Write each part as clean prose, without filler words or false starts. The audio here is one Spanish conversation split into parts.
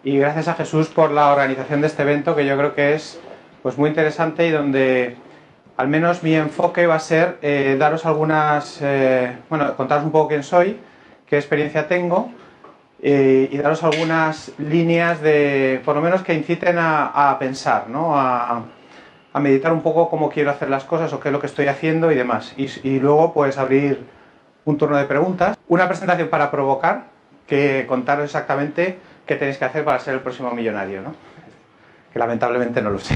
y gracias a Jesús por la organización de este evento, que yo creo que es pues muy interesante y donde al menos mi enfoque va a ser daros algunas, bueno, contaros un poco quién soy, qué experiencia tengo y daros algunas líneas de, por lo menos que inciten a pensar, ¿no? A meditar un poco cómo quiero hacer las cosas o qué es lo que estoy haciendo y demás. Y luego pues abrir un turno de preguntas, una presentación para provocar, que contaros exactamente qué tenéis que hacer para ser el próximo millonario, ¿no? Que lamentablemente no lo sé.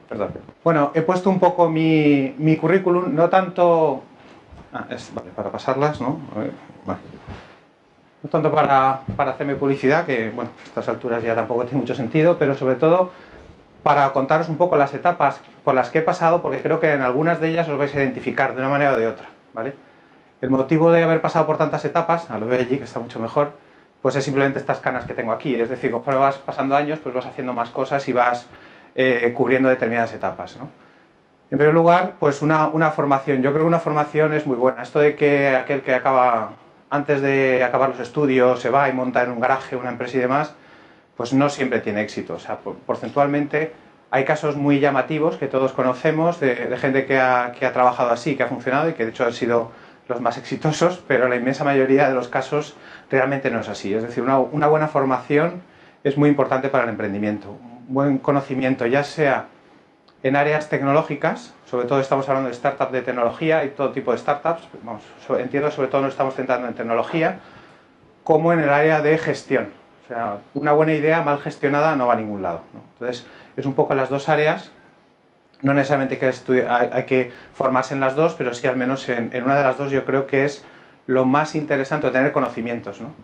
Perdón. Bueno, he puesto un poco mi currículum, no tanto... vale, para pasarlas, ¿no? A ver, vale. No tanto para hacerme publicidad, que bueno, a estas alturas ya tampoco tiene mucho sentido, pero sobre todo para contaros un poco las etapas por las que he pasado, porque creo que en algunas de ellas os vais a identificar de una manera o de otra, ¿vale? El motivo de haber pasado por tantas etapas, lo veo allí que está mucho mejor, pues es simplemente estas canas que tengo aquí. Es decir, conforme vas pasando años, pues vas haciendo más cosas y vas cubriendo determinadas etapas, ¿no? En primer lugar, pues una formación. Yo creo que una formación es muy buena. Esto de que aquel que acaba, antes de acabar los estudios, se va y monta en un garaje, una empresa y demás, pues no siempre tiene éxito. O sea, porcentualmente hay casos muy llamativos que todos conocemos de gente que ha trabajado así, que ha funcionado y que de hecho han sido los más exitosos, pero la inmensa mayoría de los casos realmente no es así. Es decir, una buena formación es muy importante para el emprendimiento. Un buen conocimiento, ya sea en áreas tecnológicas, sobre todo estamos hablando de startups de tecnología y todo tipo de startups, vamos, entiendo sobre todo nos estamos centrando en tecnología, como en el área de gestión. O sea, una buena idea mal gestionada no va a ningún lado, ¿no? Entonces, es un poco las dos áreas. No necesariamente hay que formarse en las dos, pero sí al menos en una de las dos yo creo que es lo más interesante, tener conocimientos, ¿no?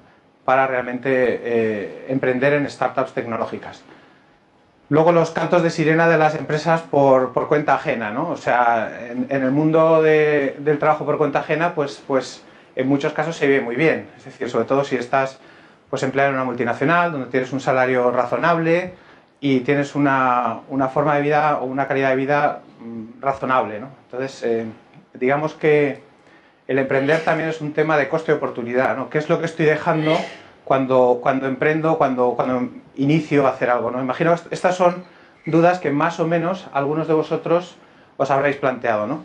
Para realmente emprender en startups tecnológicas. Luego los cantos de sirena de las empresas por cuenta ajena, ¿no? O sea, en el mundo del trabajo por cuenta ajena, pues en muchos casos se vive muy bien. Es decir, sobre todo si estás pues empleado en una multinacional, donde tienes un salario razonable y tienes una forma de vida o una calidad de vida razonable, ¿no? Entonces, digamos que el emprender también es un tema de coste de oportunidad, ¿no? ¿Qué es lo que estoy dejando cuando emprendo, cuando inicio a hacer algo, ¿no? Imagino que estas son dudas que más o menos algunos de vosotros os habréis planteado, ¿no?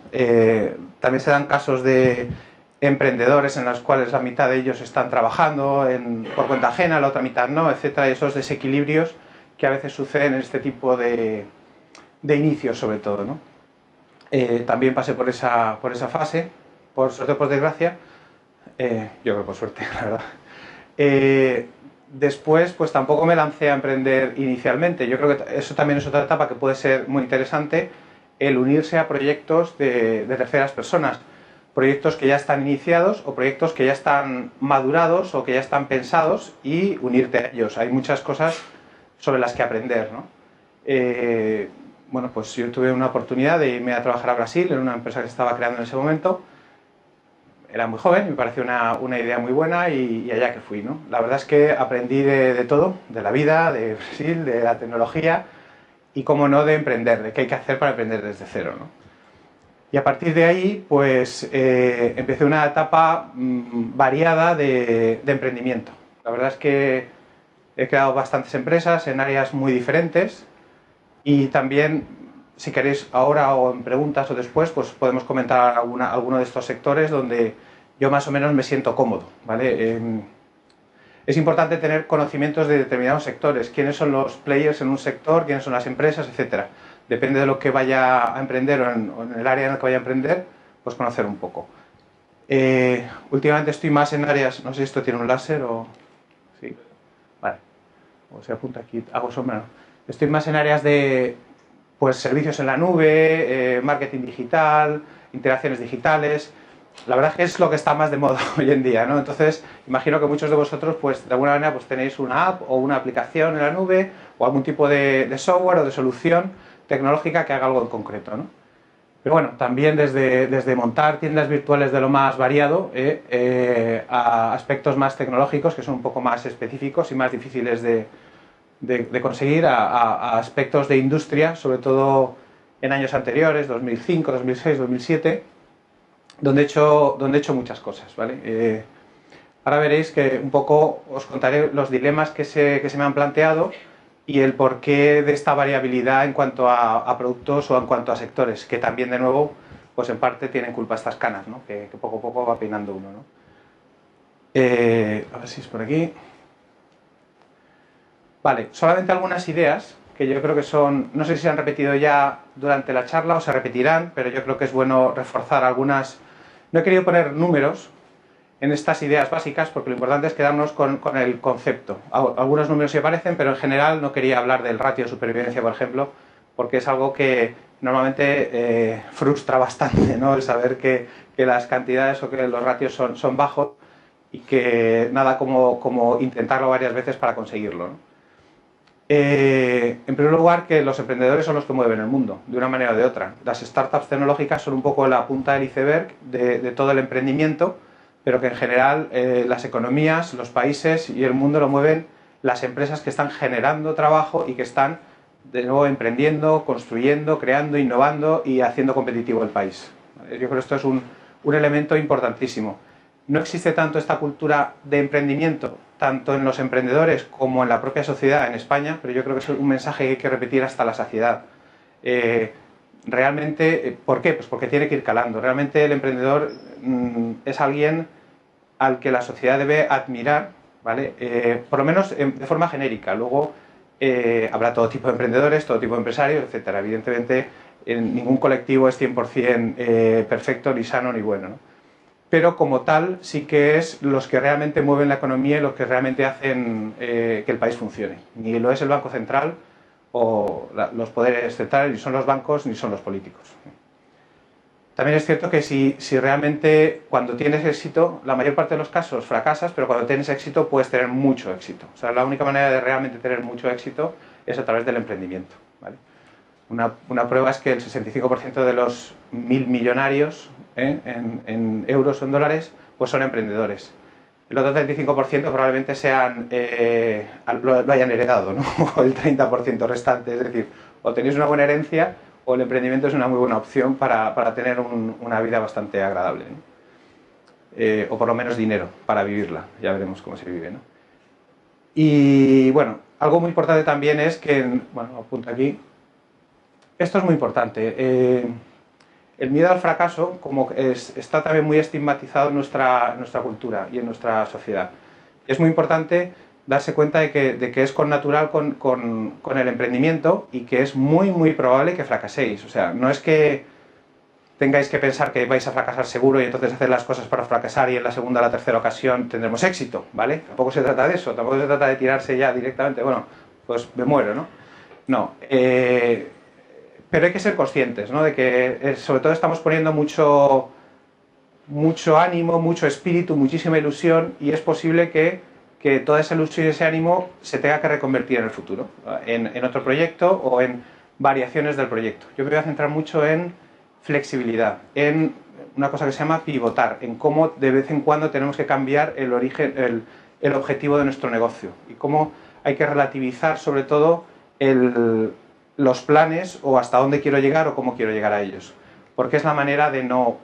También se dan casos de emprendedores en los cuales la mitad de ellos están trabajando por cuenta ajena, la otra mitad no, etcétera, y esos desequilibrios que a veces suceden en este tipo de inicios, sobre todo, ¿no? También pasé por esa fase, por suerte, por desgracia, yo creo por suerte, la verdad. Después, pues tampoco me lancé a emprender inicialmente. Yo creo que eso también es otra etapa que puede ser muy interesante, el unirse a proyectos de terceras personas. Proyectos que ya están iniciados o proyectos que ya están madurados o que ya están pensados y unirte a ellos. Hay muchas cosas sobre las que aprender, ¿no? Bueno, pues yo tuve una oportunidad de irme a trabajar a Brasil en una empresa que estaba creando en ese momento. Era muy joven, me pareció una idea muy buena y allá que fui, ¿no? La verdad es que aprendí de todo, de la vida, de Brasil, de la tecnología y, cómo no, de emprender, de qué hay que hacer para emprender desde cero, ¿no? Y a partir de ahí, pues empecé una etapa variada de emprendimiento. La verdad es que he creado bastantes empresas en áreas muy diferentes y también, si queréis ahora o en preguntas o después, pues podemos comentar alguno de estos sectores donde yo más o menos me siento cómodo, ¿vale? Es importante tener conocimientos de determinados sectores, quiénes son los players en un sector, quiénes son las empresas, etcétera. Depende de lo que vaya a emprender o en el área en el que vaya a emprender, pues conocer un poco. Últimamente estoy más en áreas, no sé si esto tiene un láser o... Sí, vale. O se apunta aquí, hago sombra, ¿no? Estoy más en áreas de pues servicios en la nube, marketing digital, interacciones digitales. La verdad es que es lo que está más de moda hoy en día, ¿no? Entonces, imagino que muchos de vosotros, pues de alguna manera, pues tenéis una app o una aplicación en la nube o algún tipo de software o de solución tecnológica que haga algo en concreto, ¿no? Pero bueno, también desde montar tiendas virtuales de lo más variado a aspectos más tecnológicos que son un poco más específicos y más difíciles de conseguir, a aspectos de industria, sobre todo en años anteriores, 2005, 2006, 2007, donde he hecho muchas cosas, ¿vale? Ahora veréis que un poco os contaré los dilemas que se me han planteado y el porqué de esta variabilidad en cuanto a productos o en cuanto a sectores, que también, de nuevo, pues en parte tienen culpa estas canas, ¿no? que poco a poco va peinando uno, ¿no? A ver si es por aquí. Vale, solamente algunas ideas que yo creo que son, no sé si se han repetido ya durante la charla o se repetirán, pero yo creo que es bueno reforzar algunas. No he querido poner números en estas ideas básicas porque lo importante es quedarnos con el concepto. Algunos números sí aparecen, pero en general no quería hablar del ratio de supervivencia, por ejemplo, porque es algo que normalmente frustra bastante, ¿no? El saber que las cantidades o que los ratios son bajos y que nada como intentarlo varias veces para conseguirlo, ¿no? En primer lugar, que los emprendedores son los que mueven el mundo, de una manera o de otra. Las startups tecnológicas son un poco la punta del iceberg de todo el emprendimiento, pero que en general las economías, los países y el mundo lo mueven las empresas que están generando trabajo y que están de nuevo emprendiendo, construyendo, creando, innovando y haciendo competitivo el país. Yo creo que esto es un elemento importantísimo. No existe tanto esta cultura de emprendimiento, tanto en los emprendedores como en la propia sociedad en España, pero yo creo que es un mensaje que hay que repetir hasta la saciedad. Realmente, ¿por qué? Pues porque tiene que ir calando. Realmente el emprendedor es alguien al que la sociedad debe admirar, ¿vale? Por lo menos de forma genérica. Luego habrá todo tipo de emprendedores, todo tipo de empresarios, etcétera. Evidentemente, ningún colectivo es 100% perfecto, ni sano, ni bueno, ¿no? Pero como tal sí que es los que realmente mueven la economía y los que realmente hacen que el país funcione. Ni lo es el Banco Central o los poderes centrales, ni son los bancos, ni son los políticos. También es cierto que si realmente cuando tienes éxito, la mayor parte de los casos fracasas, pero cuando tienes éxito puedes tener mucho éxito. O sea, la única manera de realmente tener mucho éxito es a través del emprendimiento, ¿vale? Una prueba es que el 65% de los 1.000 millonarios en euros o en dólares pues son emprendedores. El otro 35% probablemente lo hayan heredado, ¿no? O el 30% restante. Es decir, o tenéis una buena herencia o el emprendimiento es una muy buena opción para tener una vida bastante agradable, ¿no? O por lo menos dinero para vivirla. Ya veremos cómo se vive, ¿no? Y bueno, algo muy importante también es que, bueno, apunto aquí. Esto es muy importante. El miedo al fracaso está también muy estigmatizado en nuestra cultura y en nuestra sociedad. Es muy importante darse cuenta de que es connatural con el emprendimiento y que es muy probable que fracaséis. O sea, no es que tengáis que pensar que vais a fracasar seguro y entonces hacer las cosas para fracasar y en la segunda o la tercera ocasión tendremos éxito, ¿vale? Tampoco se trata de eso, tampoco se trata de tirarse ya directamente, bueno, pues me muero, ¿no? No, pero hay que ser conscientes, ¿no? De que sobre todo estamos poniendo mucho ánimo, mucho espíritu, muchísima ilusión y es posible que toda esa ilusión y ese ánimo se tenga que reconvertir en el futuro, en otro proyecto o en variaciones del proyecto. Yo me voy a centrar mucho en flexibilidad, en una cosa que se llama pivotar, en cómo de vez en cuando tenemos que cambiar el origen, el objetivo de nuestro negocio y cómo hay que relativizar sobre todo los planes o hasta dónde quiero llegar o cómo quiero llegar a ellos. Porque es la manera de no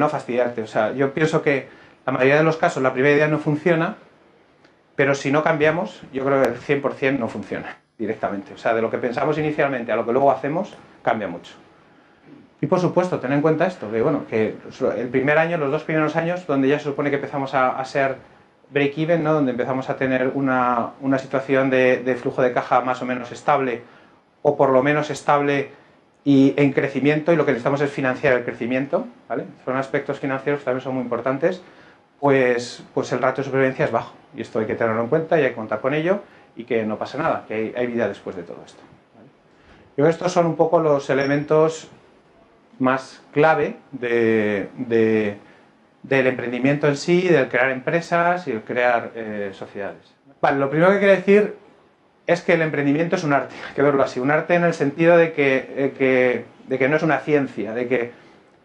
fastidiarte. O sea, yo pienso que la mayoría de los casos la primera idea no funciona, pero si no cambiamos, yo creo que el 100% no funciona directamente. O sea, de lo que pensamos inicialmente a lo que luego hacemos, cambia mucho. Y por supuesto, ten en cuenta esto, que bueno, que el primer año, los 2 primeros años, donde ya se supone que empezamos a ser break-even, ¿no? Donde empezamos a tener una situación de flujo de caja más o menos estable, o por lo menos estable y en crecimiento, y lo que necesitamos es financiar el crecimiento, ¿vale? Son aspectos financieros que también son muy importantes, pues el ratio de supervivencia es bajo, y esto hay que tenerlo en cuenta y hay que contar con ello, y que no pasa nada, que hay vida después de todo esto, ¿vale? Yo creo que estos son un poco los elementos más clave del emprendimiento en sí, del crear empresas y el crear sociedades. Vale, lo primero que quiero decir es que el emprendimiento es un arte, hay que verlo así, un arte en el sentido de que no es una ciencia, de que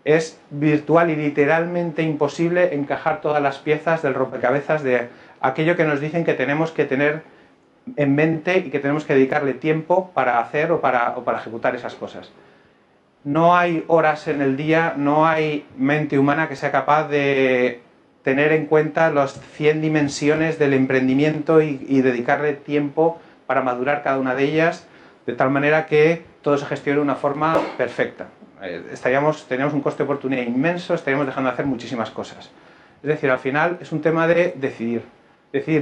es virtual y literalmente imposible encajar todas las piezas del rompecabezas de aquello que nos dicen que tenemos que tener en mente y que tenemos que dedicarle tiempo para hacer o para ejecutar esas cosas. No hay horas en el día, no hay mente humana que sea capaz de tener en cuenta las 100 dimensiones del emprendimiento y dedicarle tiempo para madurar cada una de ellas, de tal manera que todo se gestione de una forma perfecta. Teníamos un coste de oportunidad inmenso, estaríamos dejando de hacer muchísimas cosas. Es decir, al final es un tema de decidir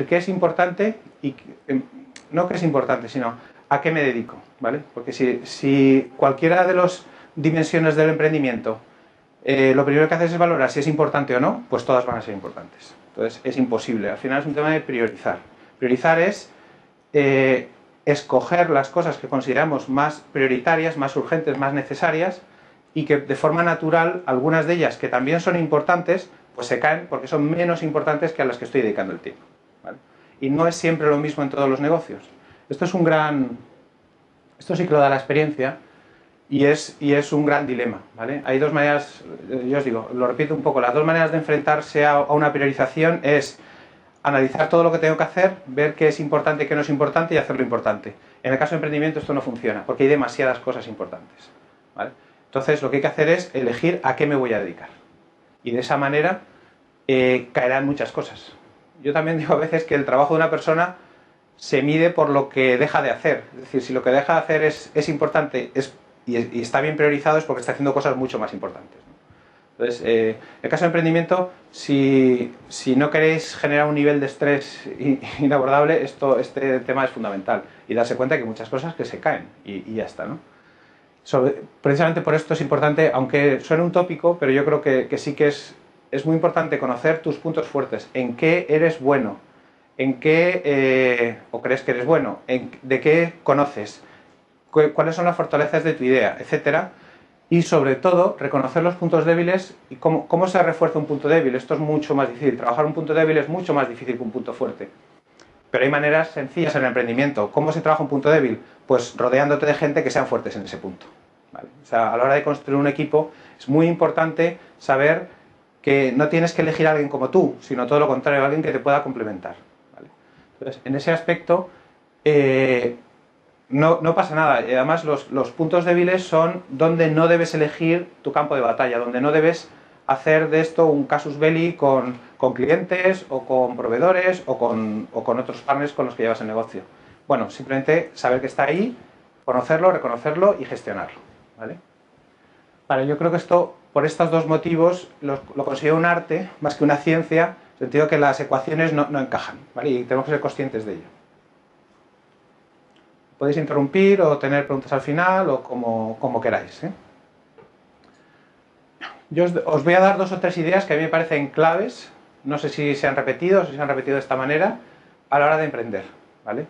qué es importante y no qué es importante, sino a qué me dedico, ¿vale? Porque si cualquiera de las dimensiones del emprendimiento lo primero que haces es valorar si es importante o no, pues todas van a ser importantes. Entonces es imposible. Al final es un tema de priorizar. Priorizar es escoger las cosas que consideramos más prioritarias, más urgentes, más necesarias y que de forma natural algunas de ellas que también son importantes pues se caen porque son menos importantes que a las que estoy dedicando el tiempo, ¿vale? Y no es siempre lo mismo en todos los negocios. Esto sí que lo da la experiencia y es un gran dilema, ¿vale? Hay dos maneras, yo os digo, lo repito un poco, las dos maneras de enfrentarse a una priorización es analizar todo lo que tengo que hacer, ver qué es importante y qué no es importante y hacerlo importante. En el caso de emprendimiento esto no funciona porque hay demasiadas cosas importantes, ¿vale? Entonces lo que hay que hacer es elegir a qué me voy a dedicar. Y de esa manera caerán muchas cosas. Yo también digo a veces que el trabajo de una persona se mide por lo que deja de hacer. Es decir, si lo que deja de hacer es importante y está bien priorizado es porque está haciendo cosas mucho más importantes, ¿no? Entonces, en el caso de emprendimiento, si no queréis generar un nivel de estrés inabordable, este tema es fundamental. Y darse cuenta que hay muchas cosas que se caen y ya está, ¿no? Precisamente por esto es importante, aunque suene un tópico, pero yo creo que sí que es muy importante conocer tus puntos fuertes, en qué eres bueno, en qué o crees que eres bueno, de qué conoces, cuáles son las fortalezas de tu idea, etcétera, y sobre todo reconocer los puntos débiles y cómo se refuerza un punto débil. Esto es mucho más difícil, trabajar un punto débil es mucho más difícil que un punto fuerte. Pero hay maneras sencillas en el emprendimiento. ¿Cómo se trabaja un punto débil? Pues rodeándote de gente que sean fuertes en ese punto, ¿vale? O sea, a la hora de construir un equipo es muy importante saber que no tienes que elegir a alguien como tú, sino todo lo contrario, alguien que te pueda complementar, ¿vale? Entonces, en ese aspecto no pasa nada. Además, los puntos débiles son donde no debes elegir tu campo de batalla, donde no debes hacer de esto un casus belli con clientes o con proveedores o con otros partners con los que llevas el negocio. Bueno, simplemente saber que está ahí, conocerlo, reconocerlo y gestionarlo, ¿vale? Vale, yo creo que esto, por estos dos motivos, lo considero un arte más que una ciencia, en el sentido que las ecuaciones no encajan, ¿vale? Y tenemos que ser conscientes de ello. Podéis interrumpir o tener preguntas al final o como queráis, ¿eh? Yo os voy a dar 2 o 3 ideas que a mí me parecen claves, no sé si se han repetido o si se han repetido de esta manera, a la hora de emprender, ¿vale?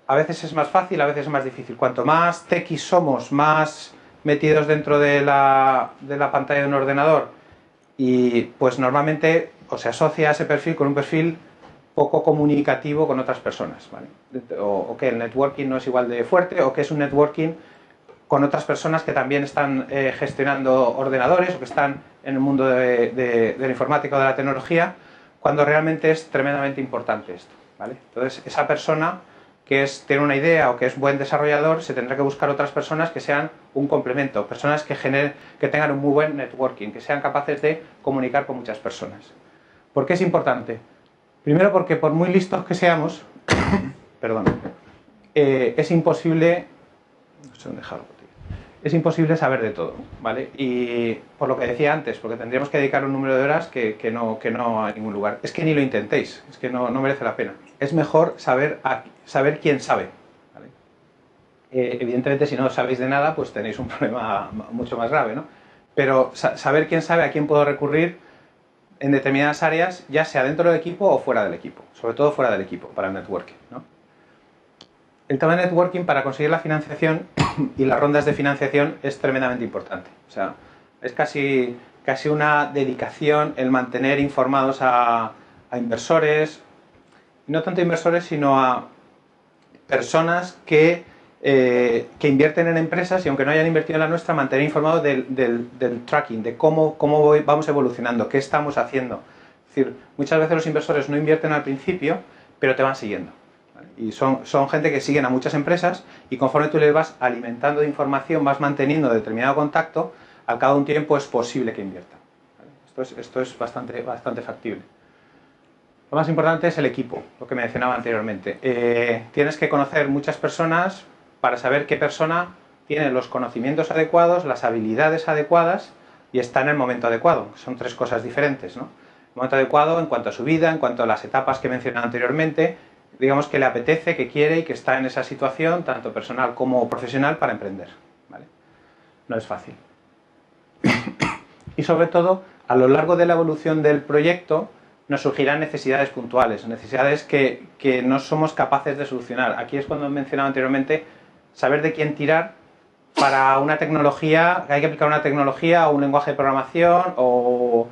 A veces es más fácil, a veces es más difícil. Cuanto más techis somos, más metidos dentro de la pantalla de un ordenador y pues normalmente o se asocia a ese perfil con un perfil poco comunicativo con otras personas, ¿vale? O que el networking no es igual de fuerte o que es un networking con otras personas que también están gestionando ordenadores o que están en el mundo de la informática o de la tecnología, cuando realmente es tremendamente importante esto, ¿vale? Entonces, esa persona que tiene una idea o que es buen desarrollador, se tendrá que buscar otras personas que sean un complemento, personas que tengan un muy buen networking, que sean capaces de comunicar con muchas personas. ¿Por qué es importante? Primero porque por muy listos que seamos, perdón, es imposible, no sé dónde dejarlo, es imposible saber de todo, ¿vale? Y por lo que decía antes, porque tendríamos que dedicar un número de horas que no a ningún lugar. Es que ni lo intentéis, es que no merece la pena. Es mejor saber quién sabe, ¿vale? Evidentemente, si no sabéis de nada, pues tenéis un problema mucho más grave, ¿no? Pero saber quién sabe, a quién puedo recurrir en determinadas áreas, ya sea dentro del equipo o fuera del equipo, sobre todo fuera del equipo, para el networking, ¿no? El tema de networking para conseguir la financiación y las rondas de financiación es tremendamente importante. O sea, es casi una dedicación el mantener informados a inversores, y no tanto a inversores, sino a personas que invierten en empresas y aunque no hayan invertido en la nuestra, mantener informados del tracking, de cómo vamos evolucionando, qué estamos haciendo. Es decir, muchas veces los inversores no invierten al principio, pero te van siguiendo. Y son gente que siguen a muchas empresas y conforme tú les vas alimentando de información, vas manteniendo determinado contacto, al cabo de un tiempo es posible que inviertan, ¿vale? Esto es bastante factible. Lo más importante es el equipo, lo que mencionaba anteriormente. Tienes que conocer muchas personas para saber qué persona tiene los conocimientos adecuados, las habilidades adecuadas y está en el momento adecuado. Son tres cosas diferentes, ¿no? El momento adecuado en cuanto a su vida, en cuanto a las etapas que mencioné anteriormente, digamos que le apetece, que quiere y que está en esa situación, tanto personal como profesional, para emprender, ¿vale? No es fácil. Y sobre todo, a lo largo de la evolución del proyecto, nos surgirán necesidades puntuales, necesidades que no somos capaces de solucionar. Aquí es cuando he mencionado anteriormente saber de quién tirar para una tecnología, hay que aplicar una tecnología o un lenguaje de programación o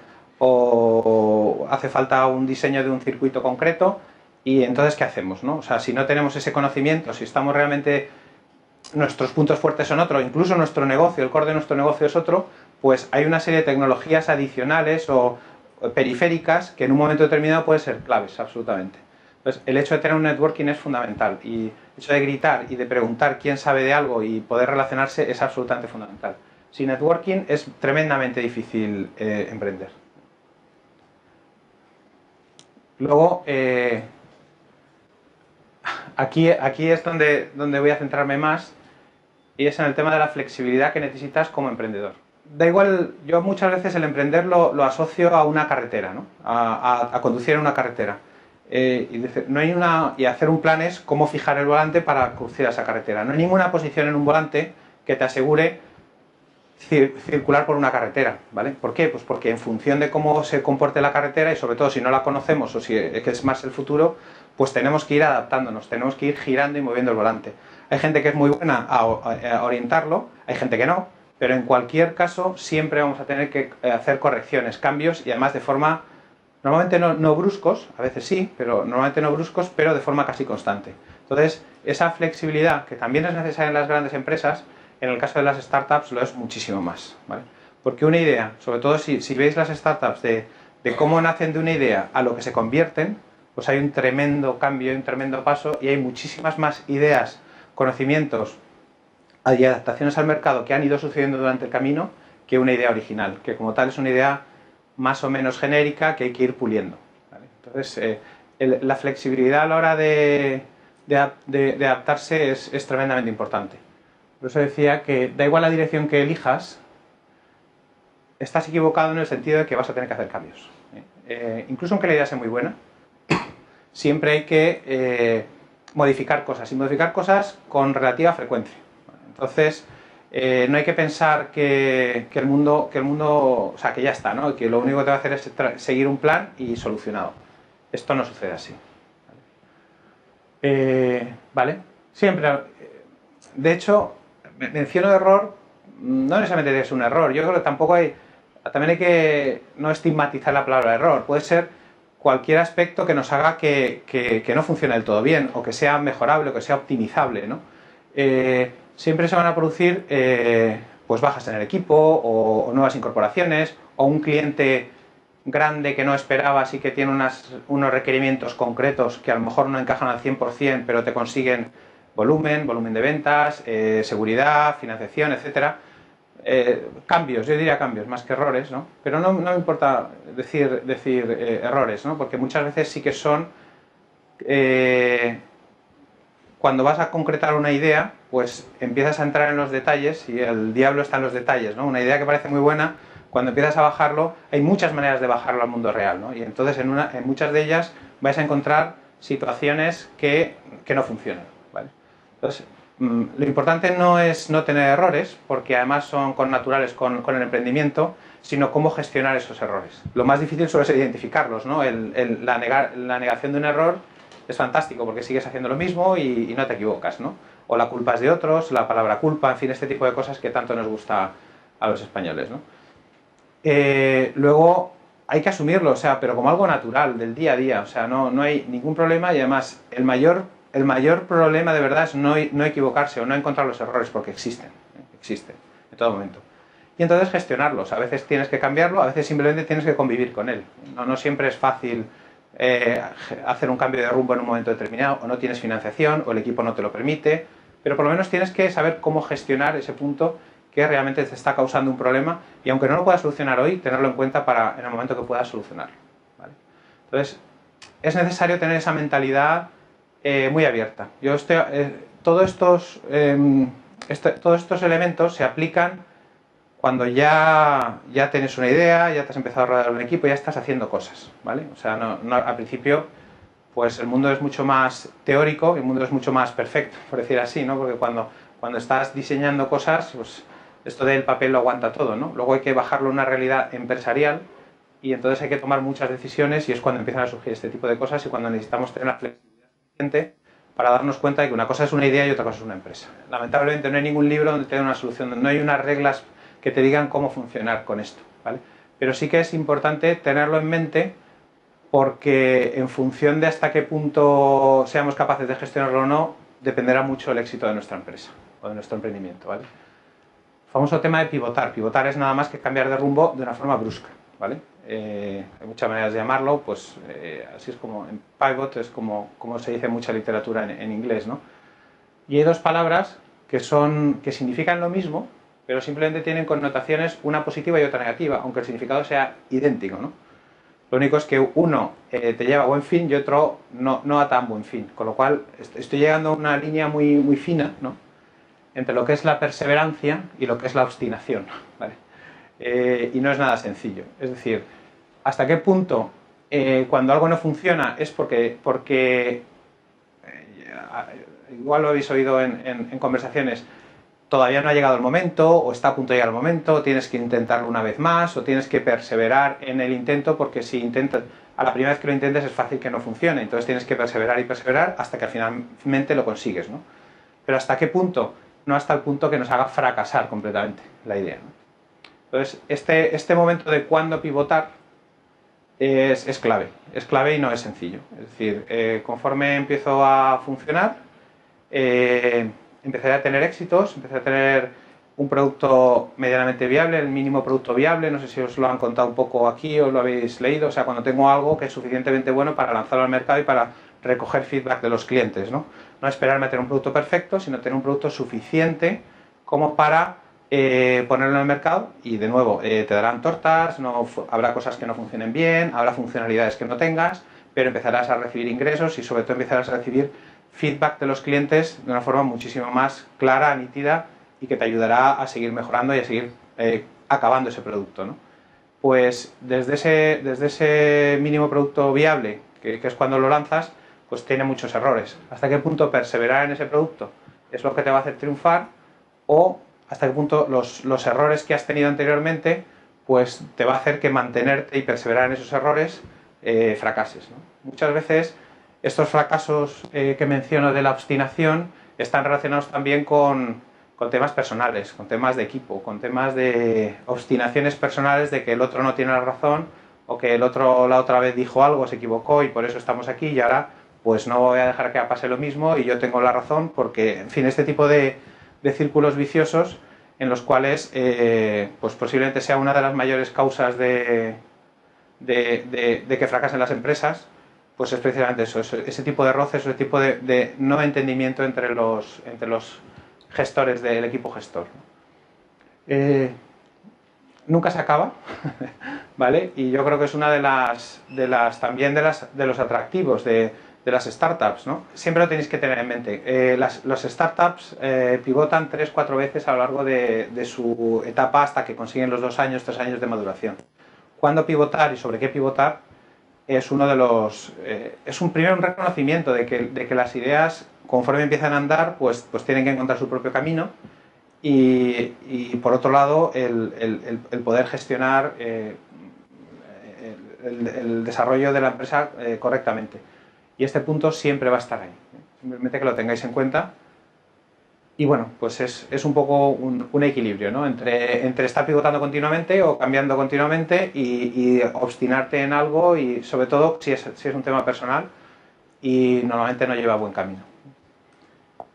hace falta un diseño de un circuito concreto y entonces ¿qué hacemos, no? O sea, si no tenemos ese conocimiento, si estamos realmente, nuestros puntos fuertes son otro, incluso nuestro negocio, el core de nuestro negocio es otro, pues hay una serie de tecnologías adicionales o periféricas que en un momento determinado pueden ser claves, absolutamente. Entonces, el hecho de tener un networking es fundamental y el hecho de gritar y de preguntar quién sabe de algo y poder relacionarse es absolutamente fundamental. Sin networking es tremendamente difícil emprender. Luego, aquí es donde voy a centrarme más y es en el tema de la flexibilidad que necesitas como emprendedor. Da igual, yo muchas veces el emprender lo asocio a una carretera, ¿no? a conducir en una carretera. Y hacer un plan es cómo fijar el volante para conducir a esa carretera. No hay ninguna posición en un volante que te asegure circular por una carretera, ¿vale? ¿Por qué? Pues porque en función de cómo se comporte la carretera y sobre todo si no la conocemos o si es más el futuro, pues tenemos que ir adaptándonos, tenemos que ir girando y moviendo el volante. Hay gente que es muy buena a orientarlo, hay gente que no, pero en cualquier caso siempre vamos a tener que hacer correcciones, cambios y además de forma, normalmente no bruscos, a veces sí, pero normalmente no bruscos, pero de forma casi constante. Entonces, esa flexibilidad que también es necesaria en las grandes empresas, en el caso de las startups lo es muchísimo más, ¿vale? Porque una idea, sobre todo si veis las startups de cómo nacen de una idea a lo que se convierten, pues hay un tremendo cambio, un tremendo paso y hay muchísimas más ideas, conocimientos y adaptaciones al mercado que han ido sucediendo durante el camino que una idea original, que como tal es una idea más o menos genérica que hay que ir puliendo, ¿vale? Entonces, la flexibilidad a la hora de adaptarse es tremendamente importante. Por eso decía que da igual la dirección que elijas, estás equivocado en el sentido de que vas a tener que hacer cambios. Incluso aunque la idea sea muy buena, siempre hay que modificar cosas, y modificar cosas con relativa frecuencia. Entonces, no hay que pensar que el mundo, o sea, que ya está, ¿no? Que lo único que te va a hacer es seguir un plan y solucionado. Esto no sucede así. ¿Vale? Siempre. De hecho, menciono error, no necesariamente es un error. Yo creo que también hay que no estigmatizar la palabra error. Puede ser cualquier aspecto que nos haga que no funcione del todo bien, o que sea mejorable, o que sea optimizable, ¿no? Siempre se van a producir pues bajas en el equipo, o nuevas incorporaciones, o un cliente grande que no esperabas y que tiene unos requerimientos concretos que a lo mejor no encajan al 100%, pero te consiguen volumen de ventas, seguridad, financiación, etcétera. Cambios, yo diría cambios más que errores, ¿no? Pero no me importa decir errores, ¿no? Porque muchas veces sí que son cuando vas a concretar una idea, pues empiezas a entrar en los detalles y el diablo está en los detalles, ¿no? Una idea que parece muy buena, cuando empiezas a bajarlo, hay muchas maneras de bajarlo al mundo real, ¿no? Y entonces en muchas de ellas vais a encontrar situaciones que no funcionan, ¿vale? Entonces, lo importante no es no tener errores, porque además son connaturales con el emprendimiento, sino cómo gestionar esos errores. Lo más difícil suele ser identificarlos, ¿no? La negación de un error es fantástico porque sigues haciendo lo mismo y no te equivocas, ¿no? O la culpa es de otros, la palabra culpa, en fin, este tipo de cosas que tanto nos gusta a los españoles, ¿no? Luego hay que asumirlo, o sea, pero como algo natural, del día a día, o sea, no hay ningún problema y además el mayor problema de verdad es no equivocarse o no encontrar los errores porque existen en todo momento. Y entonces gestionarlos, a veces tienes que cambiarlo, a veces simplemente tienes que convivir con él. No siempre es fácil hacer un cambio de rumbo en un momento determinado, o no tienes financiación, o el equipo no te lo permite, pero por lo menos tienes que saber cómo gestionar ese punto que realmente te está causando un problema y aunque no lo puedas solucionar hoy, tenerlo en cuenta para en el momento que puedas solucionarlo, ¿vale? Entonces, es necesario tener esa mentalidad muy abierta. Todos estos elementos se aplican cuando ya tienes una idea, ya te has empezado a rodar un equipo, ya estás haciendo cosas, ¿vale? O sea, al principio, pues el mundo es mucho más teórico, el mundo es mucho más perfecto, por decir así, ¿no? Porque cuando estás diseñando cosas, pues esto del papel lo aguanta todo, ¿no? Luego hay que bajarlo a una realidad empresarial y entonces hay que tomar muchas decisiones y es cuando empiezan a surgir este tipo de cosas y cuando necesitamos tener la flexibilidad suficiente para darnos cuenta de que una cosa es una idea y otra cosa es una empresa. Lamentablemente no hay ningún libro donde te dé una solución, no hay unas reglas que te digan cómo funcionar con esto, ¿vale? Pero sí que es importante tenerlo en mente porque en función de hasta qué punto seamos capaces de gestionarlo o no, dependerá mucho el éxito de nuestra empresa o de nuestro emprendimiento, ¿vale? El famoso tema de pivotar. Pivotar es nada más que cambiar de rumbo de una forma brusca, ¿vale? Hay muchas maneras de llamarlo, pues así es como en pivot, es como se dice en mucha literatura en inglés, ¿no? Y hay dos palabras que significan lo mismo, pero simplemente tienen connotaciones, una positiva y otra negativa, aunque el significado sea idéntico, ¿no? Lo único es que uno te lleva a buen fin y otro no a tan buen fin, con lo cual estoy llegando a una línea muy, muy fina, ¿no? Entre lo que es la perseverancia y lo que es la obstinación, ¿vale? Y no es nada sencillo. Es decir, hasta qué punto cuando algo no funciona es porque igual lo habéis oído en conversaciones, todavía no ha llegado el momento, o está a punto de llegar el momento, tienes que intentarlo una vez más, o tienes que perseverar en el intento, porque si intentas, a la primera vez que lo intentes es fácil que no funcione, entonces tienes que perseverar y perseverar hasta que finalmente lo consigues, ¿no? Pero ¿hasta qué punto? No hasta el punto que nos haga fracasar completamente la idea, ¿no? Entonces, este momento de cuándo pivotar es clave y no es sencillo. Es decir, conforme empiezo a funcionar, empezaré a tener éxitos, empecé a tener un producto medianamente viable, el mínimo producto viable, no sé si os lo han contado un poco aquí o lo habéis leído, o sea, cuando tengo algo que es suficientemente bueno para lanzarlo al mercado y para recoger feedback de los clientes, ¿no? No esperarme a tener un producto perfecto, sino tener un producto suficiente como para ponerlo en el mercado y de nuevo te darán tortas, habrá cosas que no funcionen bien, habrá funcionalidades que no tengas, pero empezarás a recibir ingresos y sobre todo empezarás a recibir feedback de los clientes de una forma muchísimo más clara, nítida y que te ayudará a seguir mejorando y a seguir acabando ese producto, ¿no? Pues desde ese mínimo producto viable, que es cuando lo lanzas, pues tiene muchos errores. ¿Hasta qué punto perseverar en ese producto es lo que te va a hacer triunfar? O hasta qué punto los errores que has tenido anteriormente pues te va a hacer que mantenerte y perseverar en esos errores fracases, ¿no? Muchas veces estos fracasos que menciono de la obstinación están relacionados también con temas personales, con temas de equipo, con temas de obstinaciones personales de que el otro no tiene la razón o que el otro la otra vez dijo algo, se equivocó y por eso estamos aquí y ahora pues no voy a dejar que pase lo mismo y yo tengo la razón porque, en fin, este tipo de círculos viciosos en los cuales pues posiblemente sea una de las mayores causas de que fracasen las empresas, pues es precisamente eso, ese tipo de roces, ese tipo de no entendimiento entre los gestores del equipo gestor. Nunca se acaba, ¿vale? Y yo creo que es una de los atractivos de las startups, ¿no? Siempre lo tenéis que tener en mente. Las startups pivotan 3-4 veces a lo largo de su etapa hasta que consiguen los 2 años, 3 años de maduración. ¿Cuándo pivotar y sobre qué pivotar? Es uno de los es un reconocimiento de que las ideas conforme empiezan a andar pues tienen que encontrar su propio camino y por otro lado el poder gestionar el desarrollo de la empresa correctamente y este punto siempre va a estar ahí, simplemente que lo tengáis en cuenta. Y bueno, pues es un poco un equilibrio, ¿no? Entre estar pivotando continuamente o cambiando continuamente y obstinarte en algo y sobre todo si es un tema personal y normalmente no lleva a buen camino.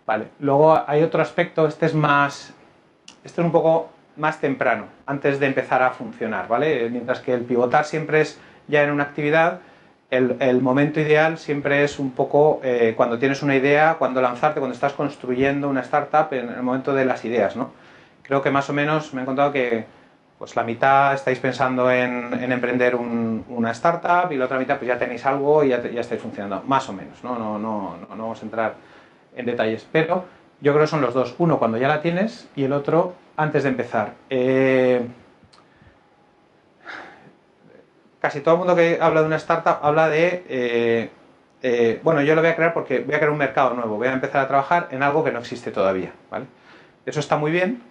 Vale, luego hay otro aspecto, este es un poco más temprano, antes de empezar a funcionar, ¿vale? Mientras que el pivotar siempre es ya en una actividad, el momento ideal siempre es un poco cuando tienes una idea, cuando lanzarte, cuando estás construyendo una startup, en el momento de las ideas, ¿no? Creo que más o menos me han contado que pues la mitad estáis pensando en emprender una startup y la otra mitad pues ya tenéis algo y ya estáis funcionando, más o menos, ¿no? No vamos a entrar en detalles, pero yo creo que son los dos, uno cuando ya la tienes y el otro antes de empezar. Casi todo el mundo que habla de una startup habla de, bueno, yo lo voy a crear porque voy a crear un mercado nuevo, voy a empezar a trabajar en algo que no existe todavía, ¿vale? Eso está muy bien.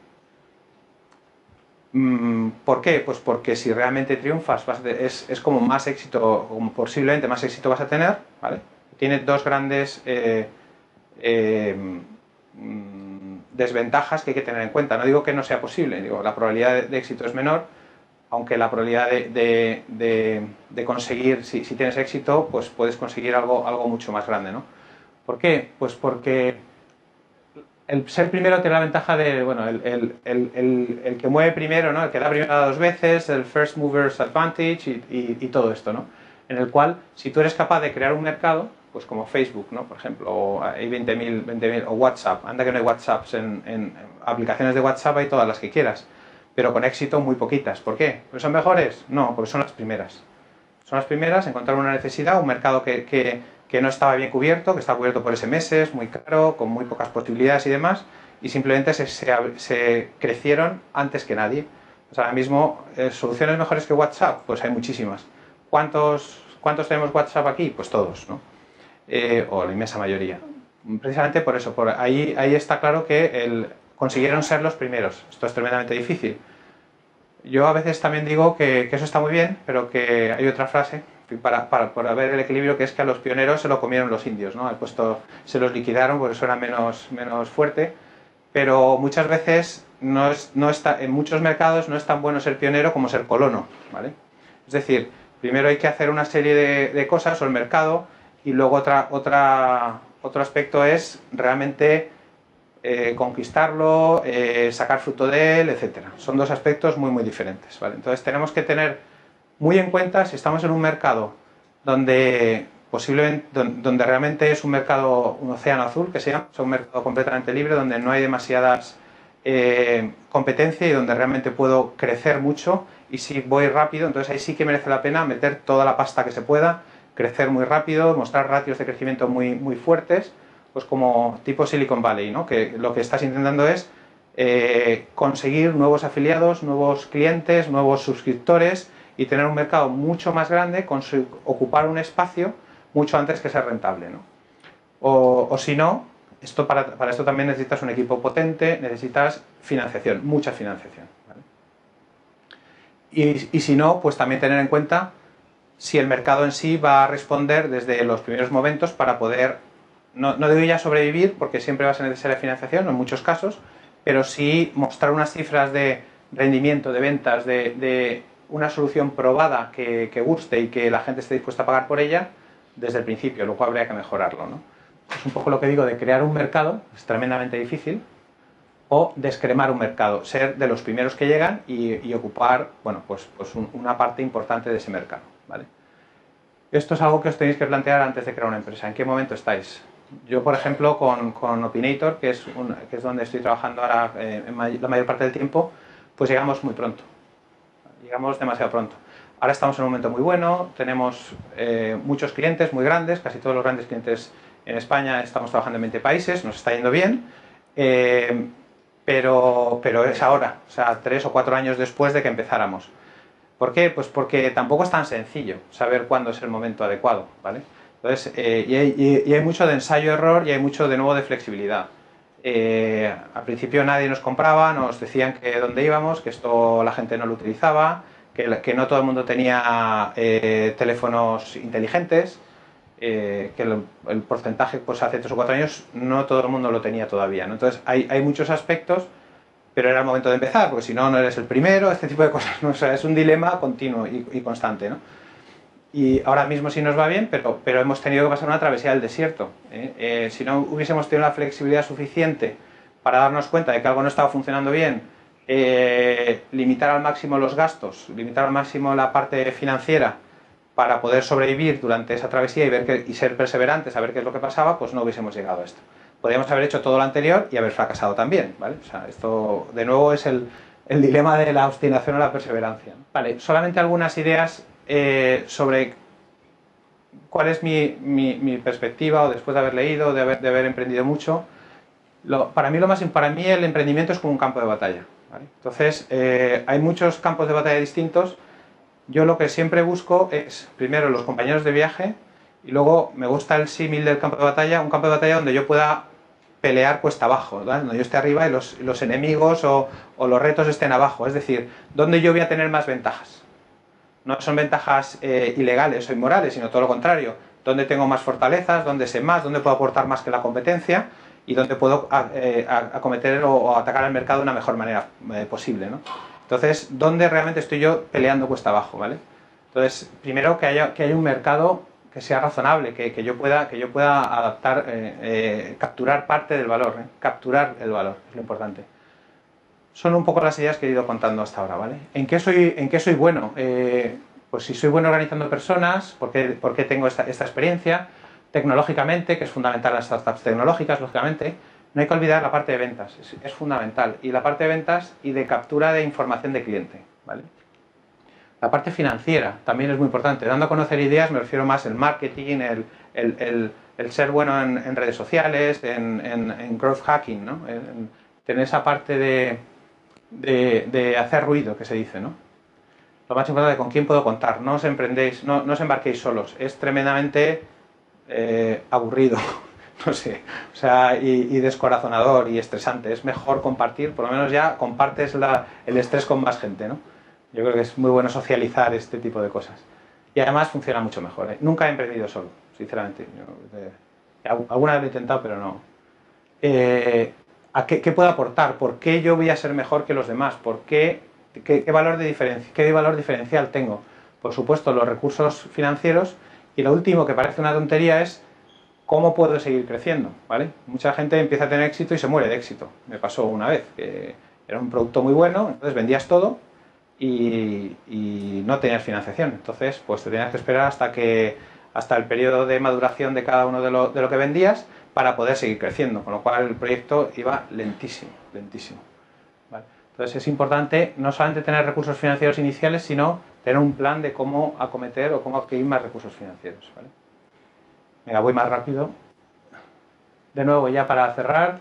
¿Por qué? Pues porque si realmente triunfas es como más éxito, como posiblemente más éxito vas a tener, ¿vale? Tiene dos grandes desventajas que hay que tener en cuenta. No digo que no sea posible, digo, la probabilidad de éxito es menor, aunque la probabilidad de conseguir, si tienes éxito, pues puedes conseguir algo mucho más grande, ¿no? ¿Por qué? Pues porque el ser primero tiene la ventaja de, bueno, el que mueve primero, ¿no? El que da primero dos veces, el first mover's advantage y todo esto, ¿no? En el cual, si tú eres capaz de crear un mercado, pues como Facebook, ¿no? Por ejemplo, o hay 20.000, o WhatsApp, anda que no hay WhatsApps, en aplicaciones de WhatsApp hay todas las que quieras, pero con éxito muy poquitas. ¿Por qué? ¿Porque son mejores? No, porque son las primeras. Son las primeras, encontrar una necesidad, un mercado que no estaba bien cubierto, que estaba cubierto por SMS, muy caro, con muy pocas posibilidades y demás, y simplemente se crecieron antes que nadie. Pues ahora mismo, ¿soluciones mejores que WhatsApp? Pues hay muchísimas. ¿Cuántos tenemos WhatsApp aquí? Pues todos, ¿no? O la inmensa mayoría. Precisamente por eso, ahí está claro que consiguieron ser los primeros. Esto es tremendamente difícil. Yo a veces también digo que eso está muy bien, pero que hay otra frase para ver el equilibrio, que es que a los pioneros se lo comieron los indios, ¿no? Al puesto se los liquidaron porque eso era menos fuerte, pero muchas veces en muchos mercados no es tan bueno ser pionero como ser colono, ¿vale? Es decir, primero hay que hacer una serie de cosas o el mercado, y luego otro aspecto es realmente conquistarlo, sacar fruto de él, etcétera. Son dos aspectos muy diferentes, ¿vale? Entonces tenemos que tener muy en cuenta, si estamos en un mercado donde posiblemente donde realmente es un mercado, un océano azul, que sea un mercado completamente libre, donde no hay demasiadas competencia y donde realmente puedo crecer mucho, y si voy rápido, entonces ahí sí que merece la pena meter toda la pasta que se pueda, crecer muy rápido, mostrar ratios de crecimiento muy fuertes, pues como tipo Silicon Valley, ¿no? Que lo que estás intentando es conseguir nuevos afiliados, nuevos clientes, nuevos suscriptores y tener un mercado mucho más grande, ocupar un espacio mucho antes que ser rentable, ¿no? O si no, para esto también necesitas un equipo potente, necesitas financiación, mucha financiación, ¿vale? Y si no, pues también tener en cuenta si el mercado en sí va a responder desde los primeros momentos para poder, no digo ya sobrevivir, porque siempre vas a necesitar financiación en muchos casos, pero sí mostrar unas cifras de rendimiento, de ventas, de una solución probada que guste y que la gente esté dispuesta a pagar por ella desde el principio. Luego habría que mejorarlo, ¿no? Es un poco lo que digo de crear un mercado, es tremendamente difícil, o descremar un mercado, ser de los primeros que llegan y ocupar, bueno, pues una parte importante de ese mercado, ¿vale? Esto es algo que os tenéis que plantear antes de crear una empresa. ¿En qué momento estáis? Yo, por ejemplo, con Opinator, que es donde estoy trabajando ahora la mayor parte del tiempo, pues llegamos muy pronto. Llegamos demasiado pronto. Ahora estamos en un momento muy bueno, tenemos muchos clientes muy grandes, casi todos los grandes clientes en España, estamos trabajando en 20 países, nos está yendo bien, pero es ahora, o sea, 3 o 4 años después de que empezáramos. ¿Por qué? Pues porque tampoco es tan sencillo saber cuándo es el momento adecuado, ¿vale? Entonces, y hay mucho de ensayo-error y hay mucho de nuevo de flexibilidad. Al principio nadie nos compraba, nos decían que dónde íbamos, que esto la gente no lo utilizaba, que no todo el mundo tenía teléfonos inteligentes, que el porcentaje, pues hace 3 o 4 años no todo el mundo lo tenía todavía, ¿no? Entonces hay muchos aspectos, pero era el momento de empezar, porque si no, no eres el primero, este tipo de cosas, ¿no? O sea, es un dilema continuo y constante, ¿no? Y ahora mismo sí nos va bien, pero hemos tenido que pasar una travesía del desierto, ¿eh? Si no hubiésemos tenido la flexibilidad suficiente para darnos cuenta de que algo no estaba funcionando bien, limitar al máximo los gastos, limitar al máximo la parte financiera para poder sobrevivir durante esa travesía y ser perseverantes a ver qué es lo que pasaba, pues no hubiésemos llegado a esto. Podríamos haber hecho todo lo anterior y haber fracasado también, ¿vale? O sea, esto de nuevo es el dilema de la obstinación o la perseverancia. Vale, solamente algunas ideas sobre cuál es mi perspectiva, o después de haber leído, de haber emprendido mucho. Para mí el emprendimiento es como un campo de batalla, ¿vale? Entonces, hay muchos campos de batalla distintos. Yo lo que siempre busco es, primero, los compañeros de viaje, y luego me gusta el símil del campo de batalla, un campo de batalla donde yo pueda pelear cuesta abajo, ¿vale? Donde yo esté arriba y los enemigos o los retos estén abajo, es decir, donde yo voy a tener más ventajas. No son ventajas ilegales o inmorales, sino todo lo contrario, donde tengo más fortalezas, donde sé más, donde puedo aportar más que la competencia y donde puedo acometer o atacar al mercado de una mejor manera posible, ¿no? Entonces, ¿dónde realmente estoy yo peleando cuesta abajo, ¿vale? Entonces, primero que haya un mercado que sea razonable, que yo pueda adaptar, capturar parte del valor, capturar el valor, es lo importante. Son un poco las ideas que he ido contando hasta ahora, ¿vale? ¿En qué soy bueno? Pues si soy bueno organizando personas, ¿por qué tengo esta experiencia? Tecnológicamente, que es fundamental en las startups tecnológicas, lógicamente, no hay que olvidar la parte de ventas, es fundamental. Y la parte de ventas y de captura de información de cliente, ¿vale? La parte financiera también es muy importante. Dando a conocer ideas me refiero más al marketing, el ser bueno en redes sociales, en growth hacking, ¿no? En tener esa parte de hacer ruido, que se dice, ¿no? Lo más importante, con quién puedo contar. No os embarquéis solos. Es tremendamente aburrido, no sé, o sea, y descorazonador y estresante. Es mejor compartir, por lo menos ya compartes el estrés con más gente, ¿no? Yo creo que es muy bueno socializar este tipo de cosas. Y además funciona mucho mejor, ¿eh? Nunca he emprendido solo, sinceramente. Alguna vez lo he intentado, pero no. ¿Qué puedo aportar? ¿Por qué yo voy a ser mejor que los demás? ¿Qué valor diferencial tengo? Por supuesto, los recursos financieros. Y lo último, que parece una tontería, es cómo puedo seguir creciendo, ¿vale? Mucha gente empieza a tener éxito y se muere de éxito. Me pasó una vez, que era un producto muy bueno, entonces vendías todo y no tenías financiación. Entonces, pues te tenías que esperar hasta el periodo de maduración de cada uno de lo que vendías para poder seguir creciendo, con lo cual el proyecto iba lentísimo, lentísimo. ¿Vale? Entonces es importante no solamente tener recursos financieros iniciales, sino tener un plan de cómo acometer o cómo adquirir más recursos financieros, ¿vale? Venga, voy más rápido. De nuevo, ya para cerrar,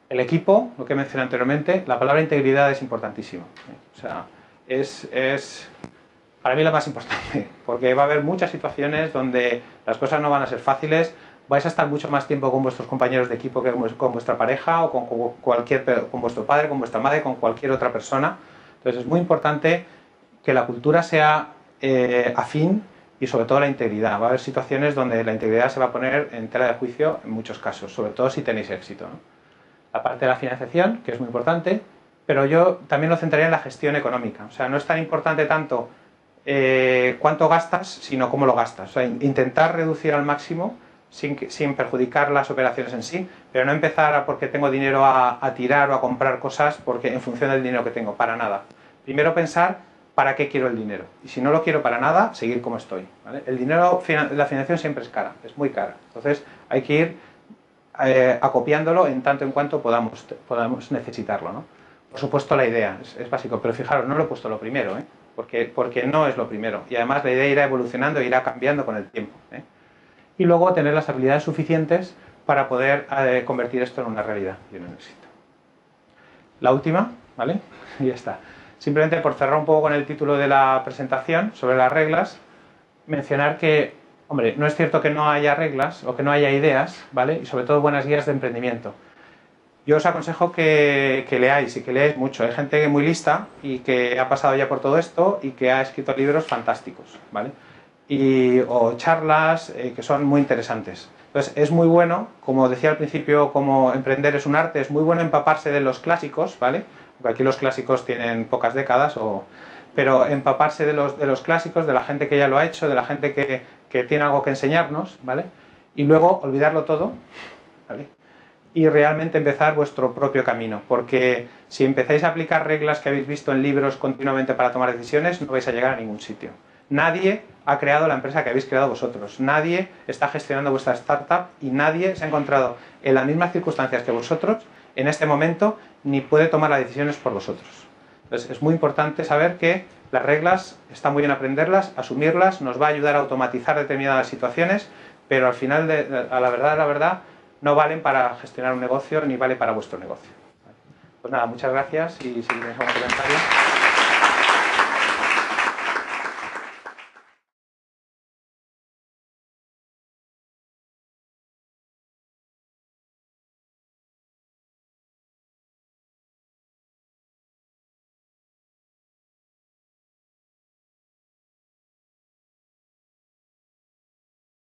el equipo, lo que mencioné anteriormente, la palabra integridad es importantísima. O sea, es para mí lo más importante, porque va a haber muchas situaciones donde las cosas no van a ser fáciles, vais a estar mucho más tiempo con vuestros compañeros de equipo que con vuestra pareja o con vuestro padre, con vuestra madre, con cualquier otra persona. Entonces es muy importante que la cultura sea afín y sobre todo la integridad. Va a haber situaciones donde la integridad se va a poner en tela de juicio en muchos casos, sobre todo si tenéis éxito, ¿no? La parte de la financiación, que es muy importante, pero yo también lo centraría en la gestión económica. O sea, no es tan importante tanto cuánto gastas, sino cómo lo gastas. O sea, intentar reducir al máximo sin perjudicar las operaciones en sí, pero no empezar porque tengo dinero a tirar o a comprar cosas en función del dinero que tengo, para nada. Primero pensar para qué quiero el dinero, y si no lo quiero para nada, seguir como estoy, ¿vale? El dinero, la financiación siempre es cara, es muy cara, entonces hay que ir acopiándolo en tanto en cuanto podamos necesitarlo, ¿no? Por supuesto la idea es básico, pero fijaros, no lo he puesto lo primero, ¿eh? Porque no es lo primero, y además la idea irá evolucionando, irá cambiando con el tiempo, ¿eh? Y luego tener las habilidades suficientes para poder convertir esto en una realidad y en un éxito. La última, ¿vale? Y ya está. Simplemente por cerrar un poco con el título de la presentación sobre las reglas, mencionar que, hombre, no es cierto que no haya reglas o que no haya ideas, ¿vale? Y sobre todo buenas guías de emprendimiento. Yo os aconsejo que leáis y que leáis mucho. Hay gente muy lista y que ha pasado ya por todo esto y que ha escrito libros fantásticos, ¿vale? O charlas que son muy interesantes. Entonces es muy bueno, como decía al principio, como emprender es un arte, es muy bueno empaparse de los clásicos, ¿vale? Porque aquí los clásicos tienen pocas décadas, pero empaparse de los clásicos, de la gente que ya lo ha hecho, de la gente que tiene algo que enseñarnos, ¿vale? Y luego olvidarlo todo, ¿vale? Y realmente empezar vuestro propio camino, porque si empezáis a aplicar reglas que habéis visto en libros continuamente para tomar decisiones, no vais a llegar a ningún sitio. Nadie ha creado la empresa que habéis creado vosotros, nadie está gestionando vuestra startup y nadie se ha encontrado en las mismas circunstancias que vosotros en este momento, ni puede tomar las decisiones por vosotros. Entonces, es muy importante saber que las reglas está muy bien aprenderlas, asumirlas, nos va a ayudar a automatizar determinadas situaciones, pero al final, a la verdad, no valen para gestionar un negocio ni vale para vuestro negocio. Pues nada, muchas gracias y si tenéis algún comentario.